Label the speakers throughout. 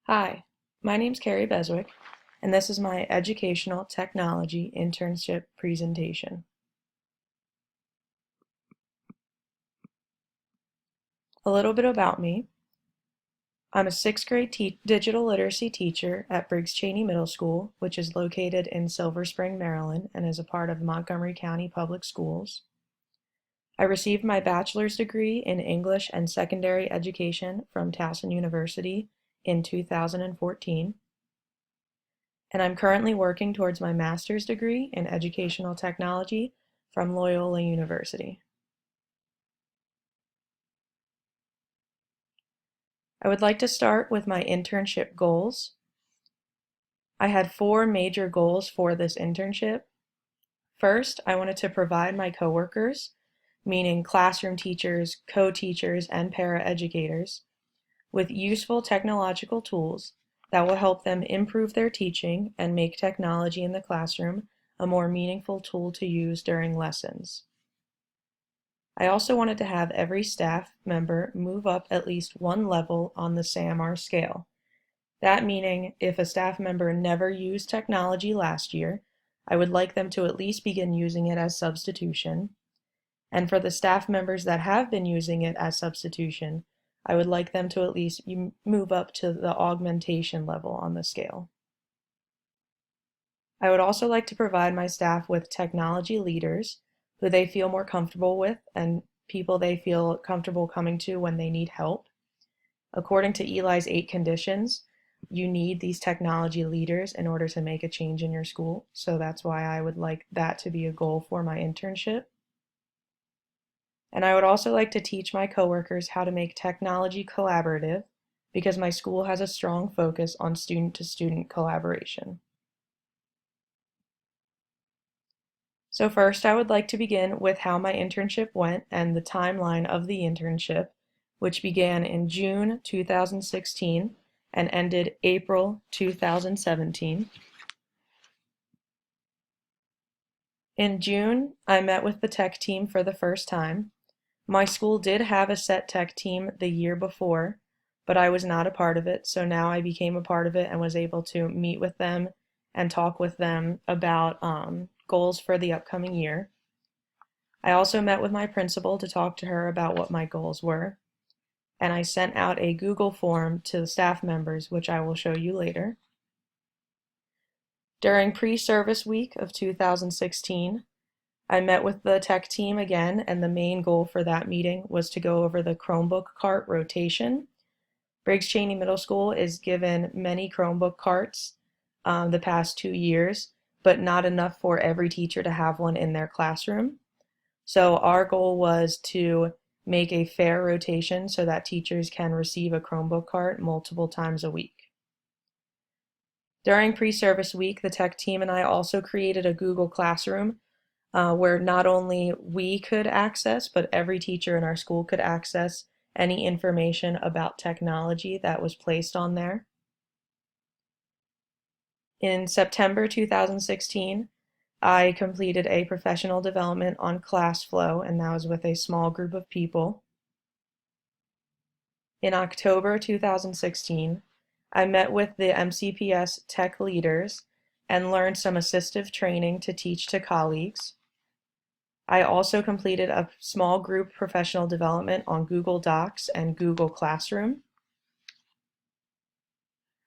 Speaker 1: Hi, my name's Keri Beswick, and this is my Educational Technology Internship presentation. A little bit about me. I'm a sixth grade digital literacy teacher at Briggs Cheney Middle School, which is located in Silver Spring, Maryland, and is a part of Montgomery County Public Schools. I received my bachelor's degree in English and Secondary Education from Towson University in 2014. And I'm currently working towards my master's degree in educational technology from Loyola University. I would like to start with my internship goals. I had 4 major goals for this internship. First, I wanted to provide my coworkers, meaning classroom teachers, co-teachers, and paraeducators, with useful technological tools that will help them improve their teaching and make technology in the classroom a more meaningful tool to use during lessons. I also wanted to have every staff member move up at least 1 level on the SAMR scale. That meaning if a staff member never used technology last year, I would like them to at least begin using it as substitution. And for the staff members that have been using it as substitution, I would like them to at least move up to the augmentation level on the scale. I would also like to provide my staff with technology leaders who they feel more comfortable with and people they feel comfortable coming to when they need help. According to Eli's 8 conditions, you need these technology leaders in order to make a change in your school. So that's why I would like that to be a goal for my internship. And I would also like to teach my coworkers how to make technology collaborative because my school has a strong focus on student-to-student collaboration. So first, I would like to begin with how my internship went and the timeline of the internship, which began in June 2016 and ended April 2017. In June, I met with the tech team for the first time. My school did have a set tech team the year before, but I was not a part of it, so now I became a part of it and was able to meet with them and talk with them about goals for the upcoming year. I also met with my principal to talk to her about what my goals were, and I sent out a Google form to the staff members, which I will show you later. During pre-service week of 2016, I met with the tech team again, and the main goal for that meeting was to go over the Chromebook cart rotation. Briggs Cheney Middle School is given many Chromebook carts the past 2 years, but not enough for every teacher to have one in their classroom. So our goal was to make a fair rotation so that teachers can receive a Chromebook cart multiple times a week. During pre-service week, the tech team and I also created a Google Classroom where not only we could access, but every teacher in our school could access any information about technology that was placed on there. In September 2016, I completed a professional development on ClassFlow, and that was with a small group of people. In October 2016, I met with the MCPS tech leaders and learned some assistive training to teach to colleagues. I also completed a small group professional development on Google Docs and Google Classroom.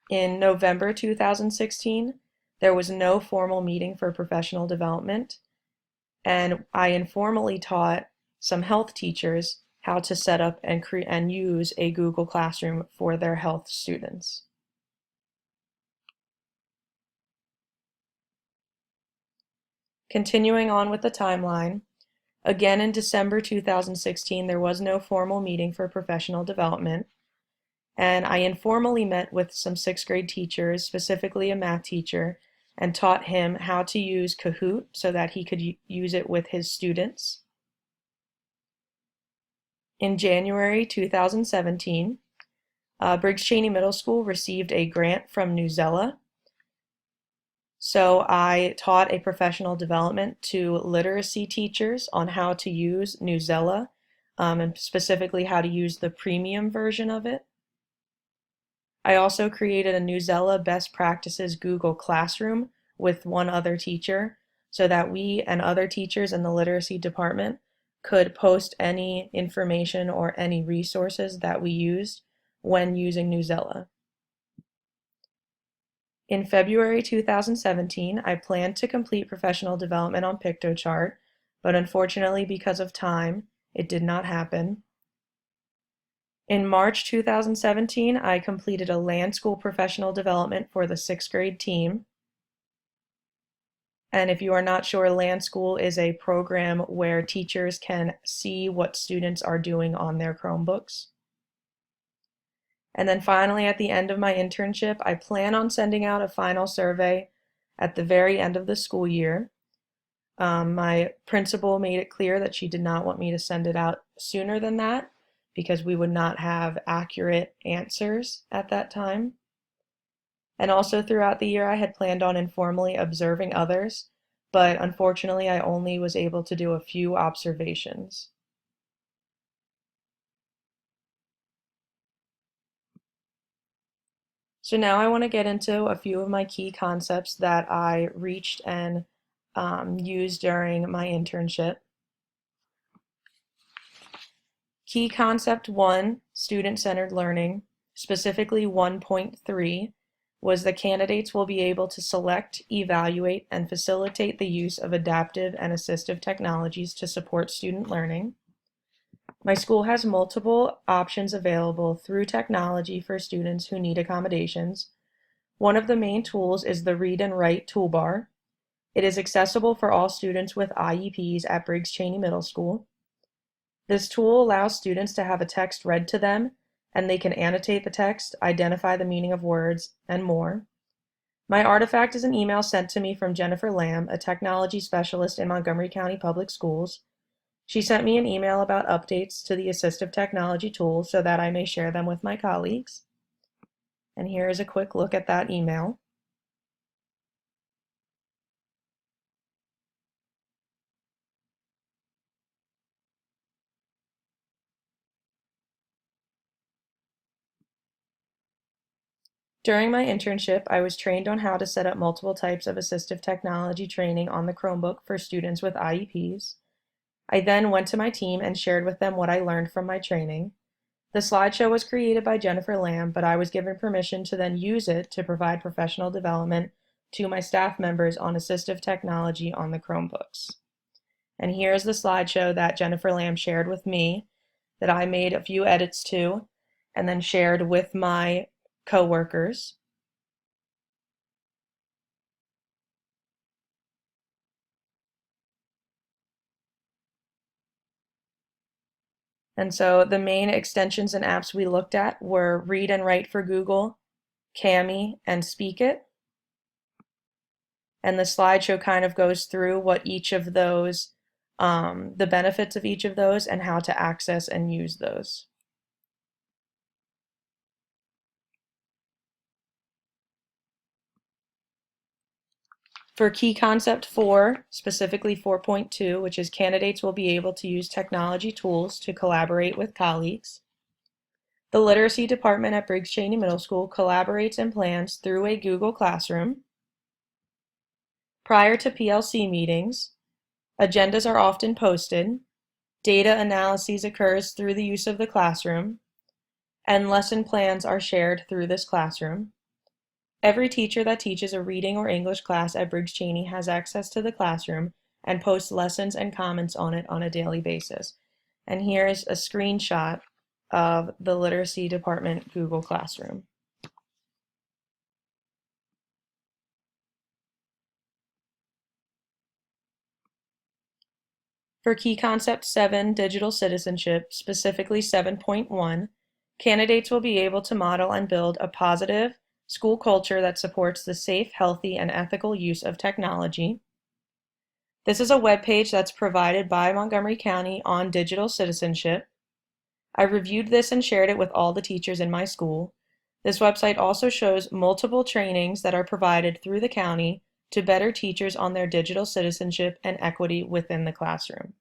Speaker 1: In November 2016, there was no formal meeting for professional development, and I informally taught some health teachers how to set up and use a Google Classroom for their health students. Continuing on with the timeline, again in December 2016, there was no formal meeting for professional development, and I informally met with some 6th grade teachers, specifically a math teacher, and taught him how to use Kahoot so that he could use it with his students. In January 2017, Briggs Cheney Middle School received a grant from Newsela. So I taught a professional development to literacy teachers on how to use Newsela, and specifically how to use the premium version of it. I also created a Newsela Best Practices Google Classroom with one other teacher so that we and other teachers in the literacy department could post any information or any resources that we used when using Newsela. In February 2017, I planned to complete professional development on PictoChart, but unfortunately because of time, it did not happen. In March 2017, I completed a land school professional development for the 6th grade team. And if you are not sure, land school is a program where teachers can see what students are doing on their Chromebooks. And then finally, at the end of my internship, I plan on sending out a final survey at the very end of the school year. My principal made it clear that she did not want me to send it out sooner than that because we would not have accurate answers at that time. And also throughout the year, I had planned on informally observing others, but unfortunately, I only was able to do a few observations. So now I want to get into a few of my key concepts that I reached and used during my internship. Key concept 1, student-centered learning, specifically 1.3, was the candidates will be able to select, evaluate, and facilitate the use of adaptive and assistive technologies to support student learning. My school has multiple options available through technology for students who need accommodations. One of the main tools is the Read and Write toolbar. It is accessible for all students with IEPs at Briggs Cheney Middle School. This tool allows students to have a text read to them, and they can annotate the text, identify the meaning of words, and more. My artifact is an email sent to me from Jennifer Lamb, a technology specialist in Montgomery County Public Schools. She sent me an email about updates to the assistive technology tools so that I may share them with my colleagues. And here is a quick look at that email. During my internship, I was trained on how to set up multiple types of assistive technology training on the Chromebook for students with IEPs. I then went to my team and shared with them what I learned from my training. The slideshow was created by Jennifer Lamb, but I was given permission to then use it to provide professional development to my staff members on assistive technology on the Chromebooks. And here's the slideshow that Jennifer Lamb shared with me that I made a few edits to and then shared with my coworkers. And so the main extensions and apps we looked at were Read and Write for Google, Kami, and Speak It. And the slideshow kind of goes through what each of those, the benefits of each of those and how to access and use those. For key concept 4, specifically 4.2, which is candidates will be able to use technology tools to collaborate with colleagues. The literacy department at Briggs Cheney Middle School collaborates and plans through a Google Classroom. Prior to PLC meetings, agendas are often posted, data analyses occurs through the use of the classroom, and lesson plans are shared through this classroom. Every teacher that teaches a reading or English class at Briggs Cheney has access to the classroom and posts lessons and comments on it on a daily basis. And here's a screenshot of the Literacy Department Google Classroom. For Key Concept 7, Digital Citizenship, specifically 7.1, candidates will be able to model and build a positive school culture that supports the safe, healthy, and ethical use of technology. This is a web page that's provided by Montgomery County on digital citizenship. I reviewed this and shared it with all the teachers in my school. This website also shows multiple trainings that are provided through the county to better teachers on their digital citizenship and equity within the classroom.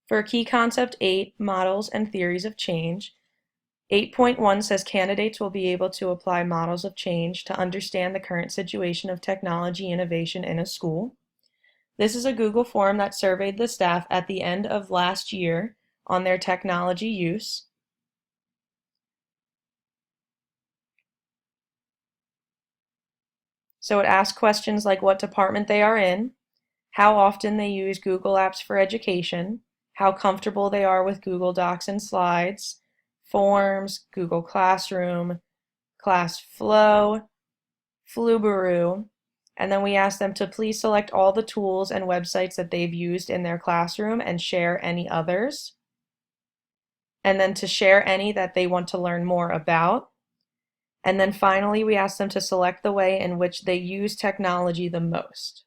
Speaker 1: For key concept 8, models and theories of change, 8.1 says candidates will be able to apply models of change to understand the current situation of technology innovation in a school. This is a Google form that surveyed the staff at the end of last year on their technology use. So it asks questions like what department they are in, how often they use Google Apps for education, how comfortable they are with Google Docs and slides, Forms, Google Classroom, ClassFlow, Flubaroo, and then we ask them to please select all the tools and websites that they've used in their classroom and share any others, and then to share any that they want to learn more about. And then finally, we ask them to select the way in which they use technology the most.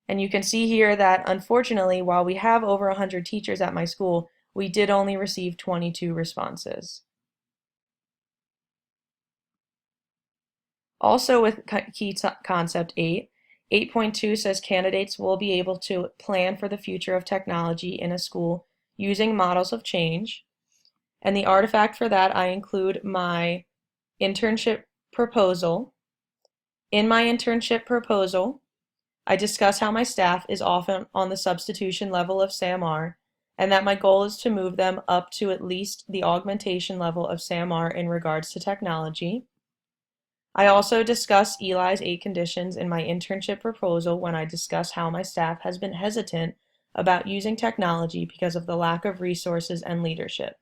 Speaker 1: And you can see here that unfortunately, while we have over 100 teachers at my school, we did only receive 22 responses. Also with key concept 8, 8.2 says candidates will be able to plan for the future of technology in a school using models of change. And the artifact for that, I include my internship proposal. In my internship proposal, I discuss how my staff is often on the substitution level of SAMR, and that my goal is to move them up to at least the augmentation level of SAMR in regards to technology. I also discuss Eli's 8 conditions in my internship proposal when I discuss how my staff has been hesitant about using technology because of the lack of resources and leadership.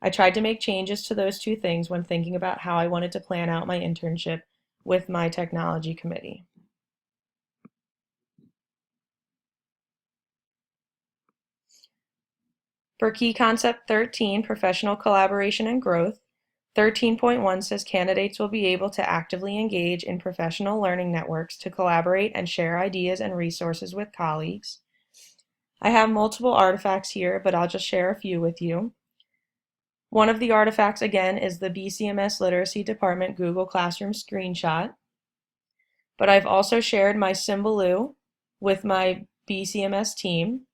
Speaker 1: I tried to make changes to those two things when thinking about how I wanted to plan out my internship with my technology committee. For key concept 13, professional collaboration and growth, 13.1 says candidates will be able to actively engage in professional learning networks to collaborate and share ideas and resources with colleagues. I have multiple artifacts here, but I'll just share a few with you. One of the artifacts, again, is the BCMS Literacy Department Google Classroom screenshot. But I've also shared my Symbaloo with my BCMS team.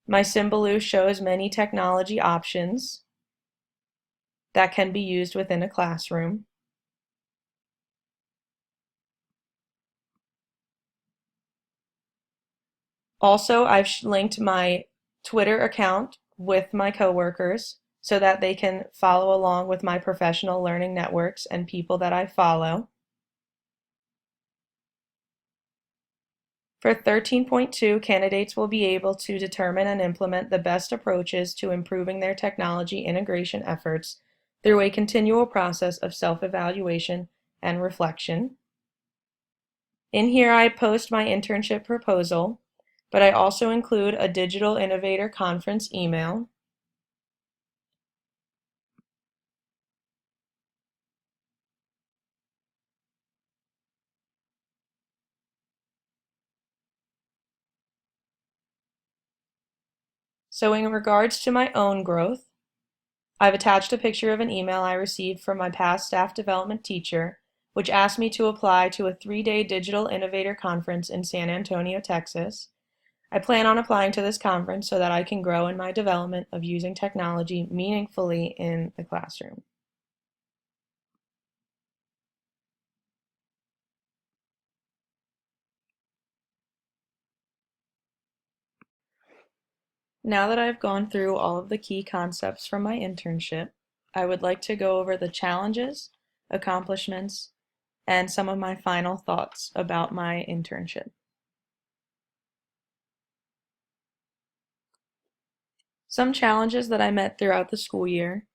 Speaker 1: My Symbaloo shows many technology options that can be used within a classroom. Also, I've linked my Twitter account with my coworkers so that they can follow along with my professional learning networks and people that I follow. For 13.2, candidates will be able to determine and implement the best approaches to improving their technology integration efforts through a continual process of self-evaluation and reflection. In here, I post my internship proposal, but I also include a Digital Innovator Conference email. So in regards to my own growth, I've attached a picture of an email I received from my past staff development teacher, which asked me to apply to a 3-day Digital Innovator Conference in San Antonio, Texas. I plan on applying to this conference so that I can grow in my development of using technology meaningfully in the classroom. Now that I've gone through all of the key concepts from my internship, I would like to go over the challenges, accomplishments, and some of my final thoughts about my internship. Some challenges that I met throughout the school year.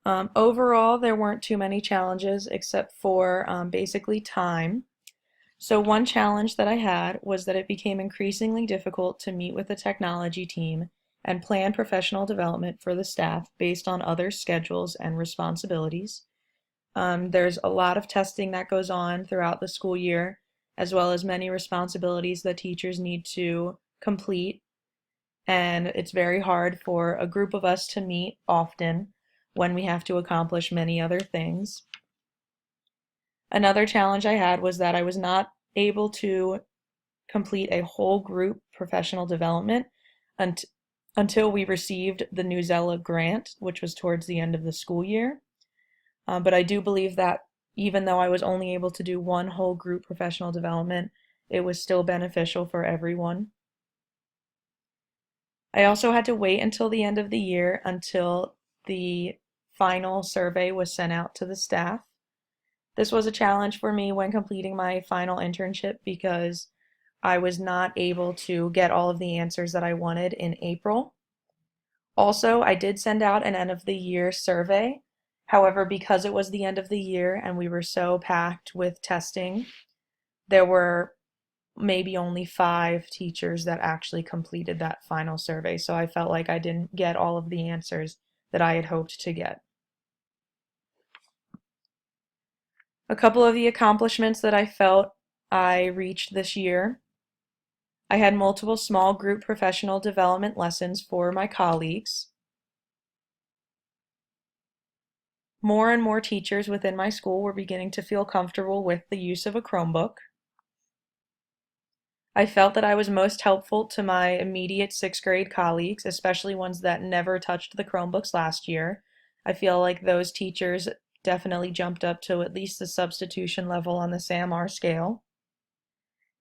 Speaker 1: Overall, there weren't too many challenges except for basically time. So one challenge that I had was that it became increasingly difficult to meet with the technology team and plan professional development for the staff based on other schedules and responsibilities. There's a lot of testing that goes on throughout the school year, as well as many responsibilities that teachers need to complete, and it's very hard for a group of us to meet often when we have to accomplish many other things. Another challenge I had was that I was not able to complete a whole group professional development unt until we received the Newsella grant, which was towards the end of the school year. But I do believe that even though I was only able to do one whole group professional development, it was still beneficial for everyone. I also had to wait until the end of the year until the final survey was sent out to the staff. This was a challenge for me when completing my final internship because I was not able to get all of the answers that I wanted in April. Also, I did send out an end of the year survey. However, because it was the end of the year and we were so packed with testing, there were maybe only 5 teachers that actually completed that final survey. So I felt like I didn't get all of the answers that I had hoped to get. A couple of the accomplishments that I felt I reached this year. I had multiple small group professional development lessons for my colleagues. More and more teachers within my school were beginning to feel comfortable with the use of a Chromebook. I felt that I was most helpful to my immediate 6th grade colleagues, especially ones that never touched the Chromebooks last year. I feel like those teachers definitely jumped up to at least the substitution level on the SAMR scale.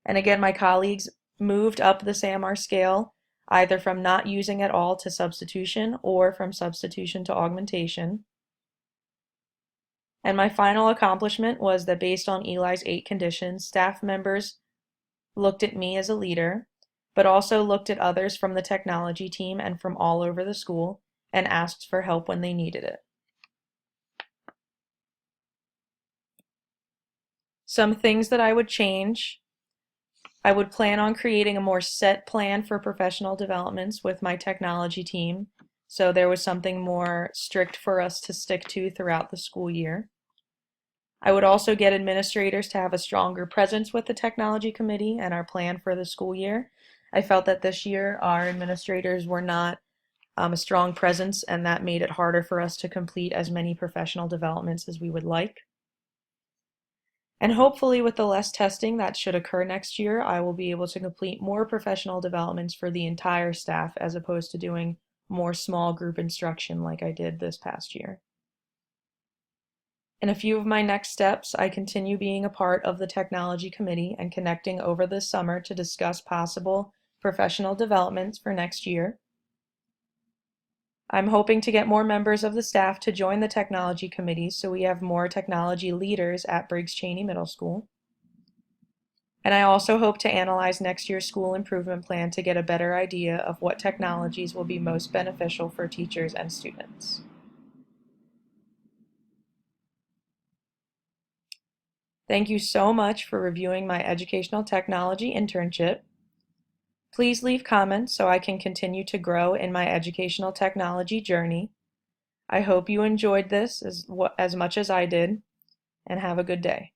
Speaker 1: And again, my colleagues moved up the SAMR scale, either from not using at all to substitution or from substitution to augmentation. And my final accomplishment was that based on Eli's 8 conditions, staff members looked at me as a leader, but also looked at others from the technology team and from all over the school and asked for help when they needed it. Some things that I would change. I would plan on creating a more set plan for professional developments with my technology team, so there was something more strict for us to stick to throughout the school year. I would also get administrators to have a stronger presence with the technology committee and our plan for the school year. I felt that this year our administrators were not a strong presence, and that made it harder for us to complete as many professional developments as we would like. And hopefully with the less testing that should occur next year, I will be able to complete more professional developments for the entire staff as opposed to doing more small group instruction like I did this past year. In a few of my next steps, I continue being a part of the technology committee and connecting over the summer to discuss possible professional developments for next year. I'm hoping to get more members of the staff to join the technology committee so we have more technology leaders at Briggs Cheney Middle School. And I also hope to analyze next year's school improvement plan to get a better idea of what technologies will be most beneficial for teachers and students. Thank you so much for reviewing my educational technology internship. Please leave comments so I can continue to grow in my educational technology journey. I hope you enjoyed this as much as I did, and have a good day.